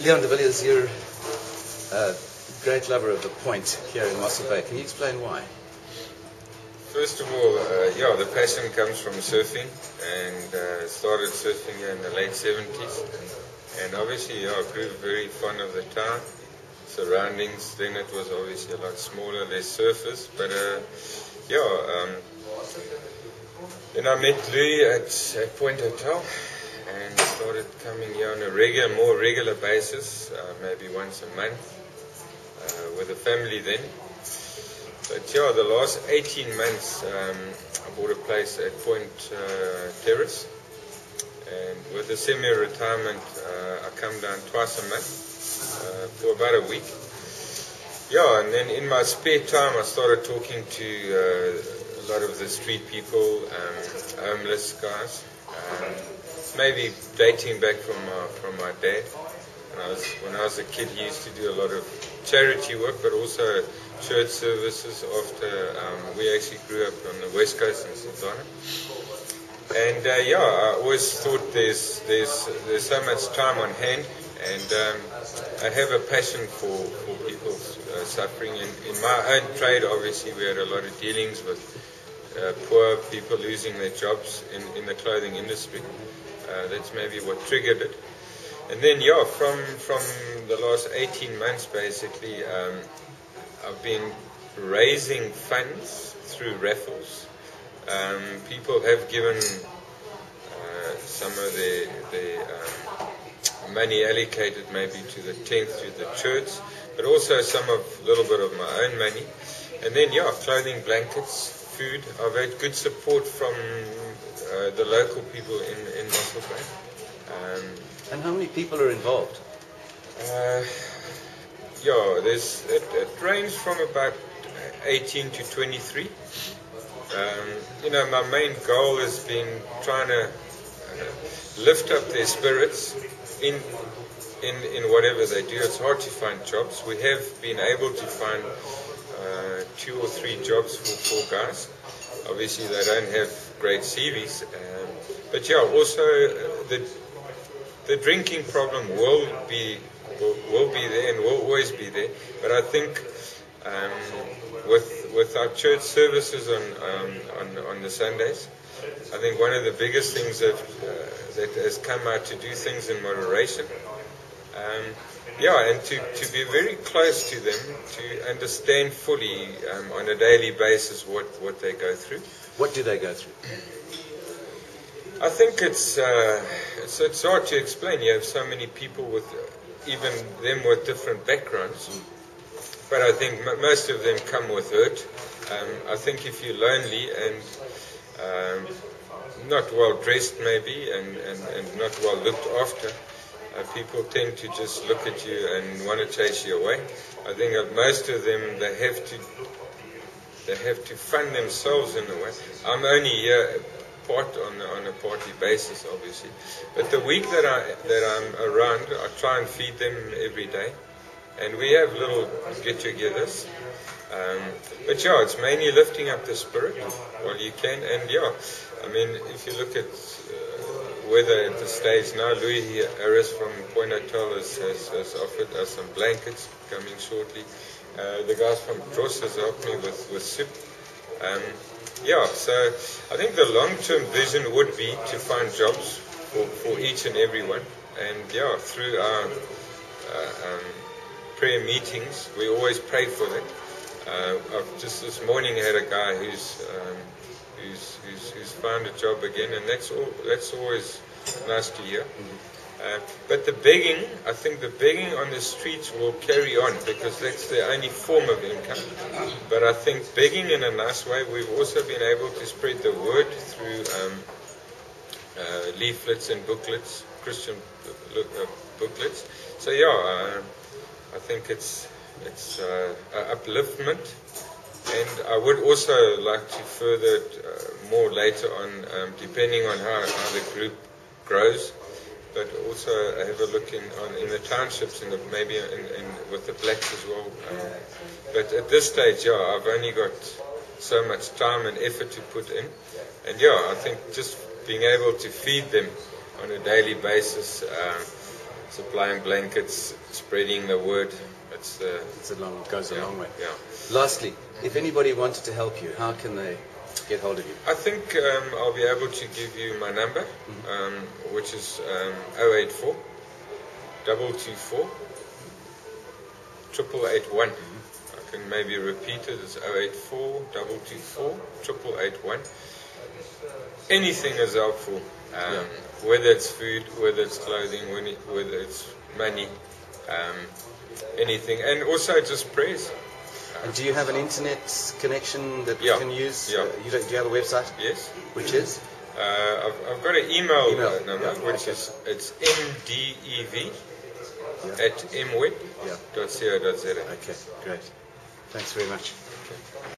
Leon de Villiers, you're a great lover of the point here in Mossel Bay. Can you explain why? First of all, the passion comes from surfing, and started surfing in the late 70s. And obviously, I grew very fond of the town, surroundings. Then it was obviously a lot smaller, less surfers. But then I met Louis at Point Hotel and started coming here on a more regular basis, maybe once a month, with the family then. But the last 18 months I bought a place at Point Terrace, and with the semi-retirement I come down twice a month for about a week. And then in my spare time I started talking to a lot of the street people, homeless guys, maybe dating back from my dad. When I was a kid, he used to do a lot of charity work, but also church services after we actually grew up on the west coast in Sultana. And I always thought there's so much time on hand, and I have a passion for people's suffering. In my own trade, obviously, we had a lot of dealings with poor people losing their jobs in the clothing industry. That's maybe what triggered it. And then, from the last 18 months, basically, I've been raising funds through raffles. People have given some of their money allocated maybe to the 10th to the church, but also a little bit of my own money. And then, clothing, blankets, food. I've had good support from the local people in Mossel Bay. And how many people are involved? It ranges from about 18 to 23. My main goal has been trying to lift up their spirits in whatever they do. It's hard to find jobs. We have been able to find 2 or 3 jobs for 4 guys. Obviously, they don't have great CVs, but also the drinking problem will be there and will always be there. But I think with our church services on the Sundays, I think one of the biggest things that has come out to do things in moderation, and to be very close to them, to understand fully on a daily basis what they go through. What do they go through? I think it's hard to explain. You have so many people with even them with different backgrounds, but I think most of them come with hurt. I think if you're lonely and not well dressed maybe and not well looked after, people tend to just look at you and want to chase you away. I think that most of them they have to fund themselves in a way. I'm only here on a party basis, obviously, but the week that I'm around, I try and feed them every day, and we have little get-togethers. But it's mainly lifting up the spirit while you can. And I mean, if you look at weather at the stage now, Louis Harris from Point Hotel has offered us some blankets coming shortly. The guys from Dross has helped me with soup. So I think the long-term vision would be to find jobs for each and every one. And through our prayer meetings, we always pray for that. I've just this morning had a guy who's found a job again, and that's always nice to hear. But the begging, I think the begging on the streets will carry on because that's the only form of income. But I think begging in a nice way, we've also been able to spread the word through leaflets and booklets, Christian booklets. So I think it's upliftment, and I would also like to further it more later on, depending on how the group grows, but also have a look in the townships and maybe with the blacks as well. But at this stage, I've only got so much time and effort to put in, and I think just being able to feed them on a daily basis supplying blankets, spreading the word. Goes a yeah, long way. Yeah. Lastly, if anybody wanted to help you, how can they get hold of you? I think I'll be able to give you my number, which is 084 224 8881. I can maybe repeat it. It's 084 224 8881. Anything is helpful, whether it's food, whether it's clothing, whether it's money, anything, and also just prayers. And do you have an internet connection that you can use? Yeah. Do you have a website? Yes. Which is? I've got an email number, which is mdev at mweb.co.za. Okay, great. Thanks very much. Okay.